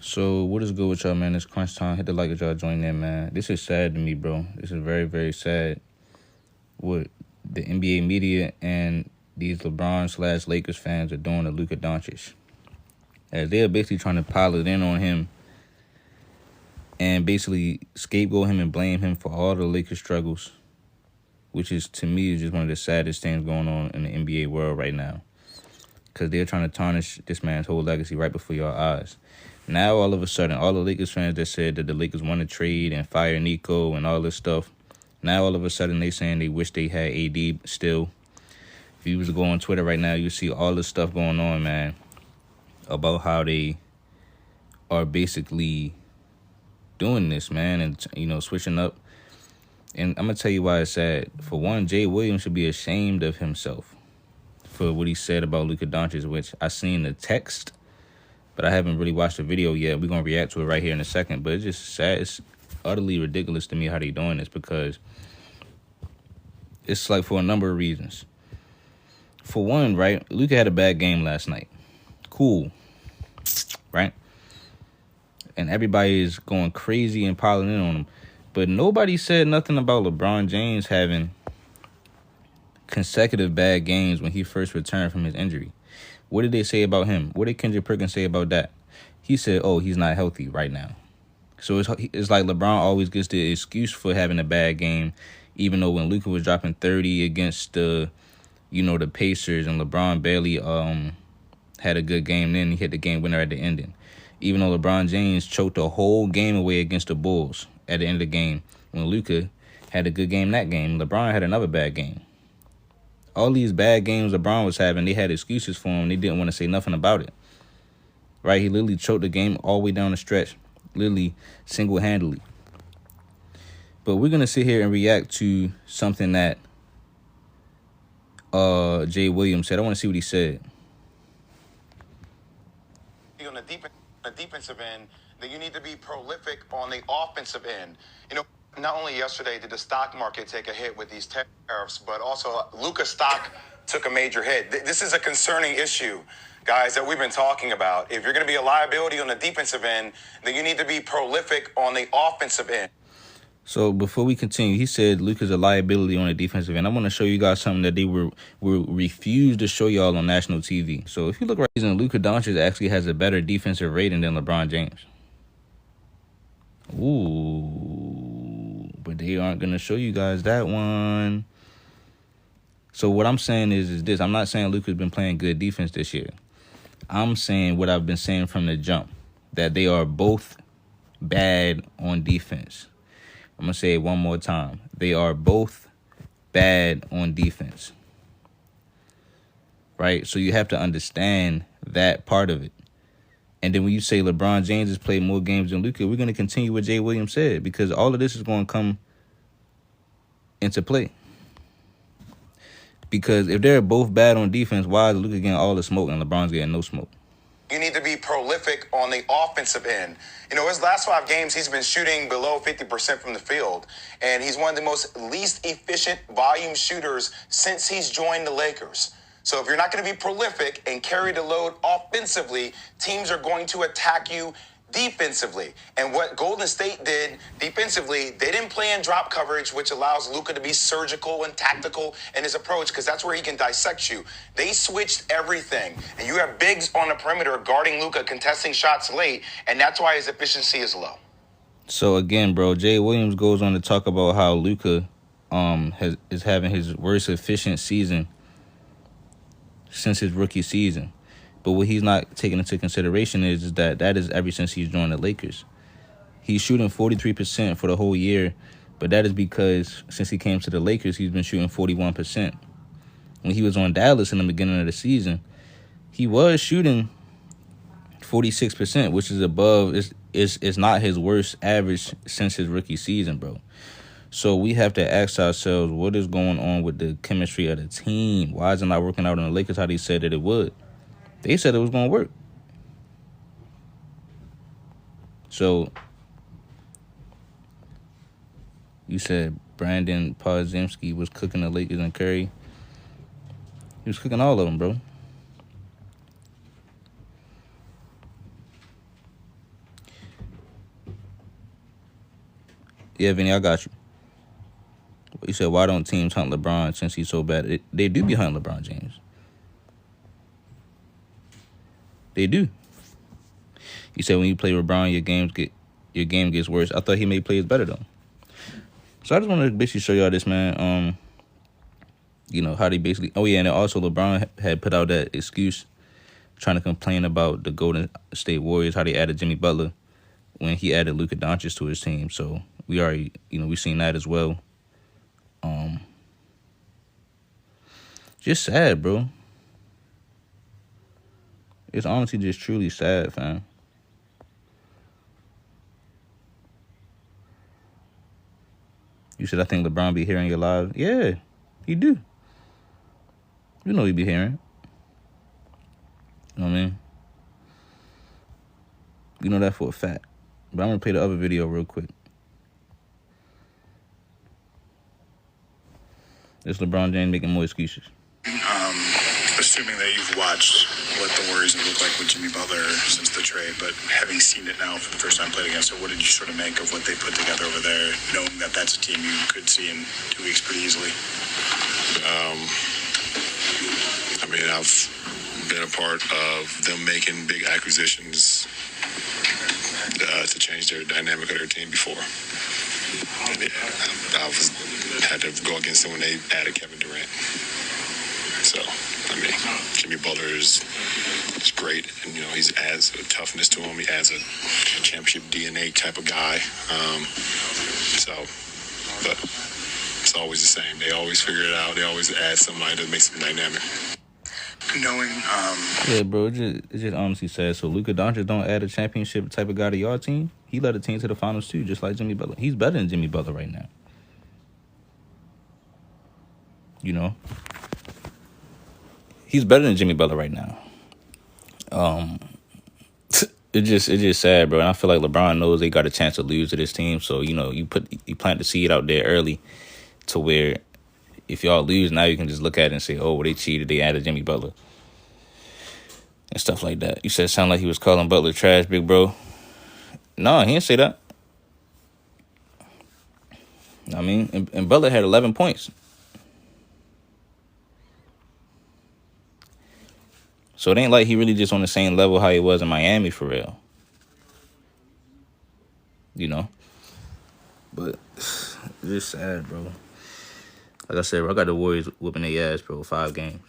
So what is good with y'all, man? It's crunch time. Hit the like if y'all join in, man. This is sad to me, bro. This is very, very sad what the NBA media and these LeBron/Lakers fans are doing to Luka Doncic. As they are basically trying to pile it in on him and basically scapegoat him and blame him for all the Lakers struggles, which is, to me, is just one of the saddest things going on in the NBA world right now. Because they're trying to tarnish this man's whole legacy right before your eyes. Now, all of a sudden, all the Lakers fans that said that the Lakers want to trade and fire Nico and all this stuff, now all of a sudden they saying they wish they had AD still. If you was to go on Twitter right now, you see all this stuff going on, man, about how they are basically doing this, man, and, you know, switching up. And I'm going to tell you why it's sad. For one, Jay Williams should be ashamed of himself for what he said about Luka Doncic, which I seen the text, but I haven't really watched the video yet. We're going to react to it right here in a second. But it's just sad. It's utterly ridiculous to me how they doing this, because it's like for a number of reasons. For one, right, Luka had a bad game last night. Cool. Right? And everybody is going crazy and piling in on him. But nobody said nothing about LeBron James having consecutive bad games when he first returned from his injury. What did they say about him? What did Kendrick Perkins say about that? He said, oh, he's not healthy right now. So it's like LeBron always gets the excuse for having a bad game, even though when Luka was dropping 30 against the Pacers, and LeBron barely had a good game then, he hit the game winner at the ending. Even though LeBron James choked the whole game away against the Bulls at the end of the game, when Luka had a good game that game, LeBron had another bad game. All these bad games LeBron was having, they had excuses for him. They didn't want to say nothing about it. Right? He literally choked the game all the way down the stretch. Literally single-handedly. But we're going to sit here and react to something that Jay Williams said. I want to see what he said. On the defensive end, then you need to be prolific on the offensive end. You know, not only yesterday did the stock market take a hit with these tariffs, but also Luka's stock took a major hit. This is a concerning issue, guys, that we've been talking about. If you're going to be a liability on the defensive end, then you need to be prolific on the offensive end. So before we continue, he said Luka's a liability on the defensive end. I want to show you guys something that they were refused to show y'all on national TV. So if you look right, Luka Doncic actually has a better defensive rating than LeBron James. Ooh, but they aren't going to show you guys that one. So what I'm saying is this. I'm not saying Luka's been playing good defense this year. I'm saying what I've been saying from the jump, that they are both bad on defense. I'm going to say it one more time. They are both bad on defense. Right? So you have to understand that part of it. And then when you say LeBron James has played more games than Luka, we're going to continue what Jay Williams said, because all of this is going to come into play. Because if they're both bad on defense, why is Luka getting all the smoke and LeBron's getting no smoke? You need to be prolific on the offensive end. You know, his last 5 games, he's been shooting below 50% from the field. And he's one of the most least efficient volume shooters since he's joined the Lakers. So if you're not going to be prolific and carry the load offensively, teams are going to attack you defensively. And what Golden State did defensively, they didn't play in drop coverage, which allows Luka to be surgical and tactical in his approach, because that's where he can dissect you. They switched everything. And you have bigs on the perimeter guarding Luka, contesting shots late, and that's why his efficiency is low. So again, bro, Jay Williams goes on to talk about how Luka is having his worst efficient season since his rookie season. But what he's not taking into consideration is that is ever since he's joined the Lakers. He's shooting 43% for the whole year, but that is because since he came to the Lakers, he's been shooting 41%. When he was on Dallas in the beginning of the season, he was shooting 46%, which is above, it's not his worst average since his rookie season, bro. So we have to ask ourselves, what is going on with the chemistry of the team? Why is it not working out in the Lakers how they said that it would? They said it was going to work. So, you said Brandon Podziemski was cooking the Lakers and Curry. He was cooking all of them, bro. Yeah, Vinny, I got you. You said, why don't teams hunt LeBron since he's so bad? They do be hunting LeBron James. They do. You said when you play LeBron, your game gets worse. I thought he made plays better though. So I just wanted to basically show y'all this, man. You know how they basically. Oh yeah, and then also LeBron had put out that excuse, trying to complain about the Golden State Warriors, how they added Jimmy Butler when he added Luka Doncic to his team. So we already, we seen that as well. Just sad, bro. It's honestly just truly sad, fam. You said, I think LeBron be hearing your live. Yeah, he do. You know he be hearing. You know what I mean? You know that for a fact. But I'm going to play the other video real quick. This LeBron James making more excuses. Assuming that you've watched what the Warriors have looked like with Jimmy Butler since the trade, but having seen it now for the first time played against it, what did you sort of make of what they put together over there, knowing that that's a team you could see in 2 weeks pretty easily? I mean, I've been a part of them making big acquisitions to change their dynamic of their team before. And had to go against them when they added Kevin Durant. So, I mean, Jimmy Butler is great, and he adds a toughness to him. He adds a championship DNA type of guy. But it's always the same. They always figure it out. They always add somebody that makes them dynamic. Knowing, Yeah, bro, it's just honestly sad. So Luka Doncic don't add a championship type of guy to your team. He led the team to the finals too, just like Jimmy Butler. He's better than Jimmy Butler right now. He's better than Jimmy Butler right now. It's just sad, bro. And I feel like LeBron knows they got a chance to lose to this team. So, you plant the seed out there early to where if y'all lose, now you can just look at it and say, oh, well, they cheated. They added Jimmy Butler. And stuff like that. You said it sounded like he was calling Butler trash, big bro. No, he didn't say that. I mean, and Butler had 11 points. So it ain't like he really just on the same level how he was in Miami for real. But it's just sad, bro. Like I said, bro, I got the Warriors whooping their ass, bro, 5 games.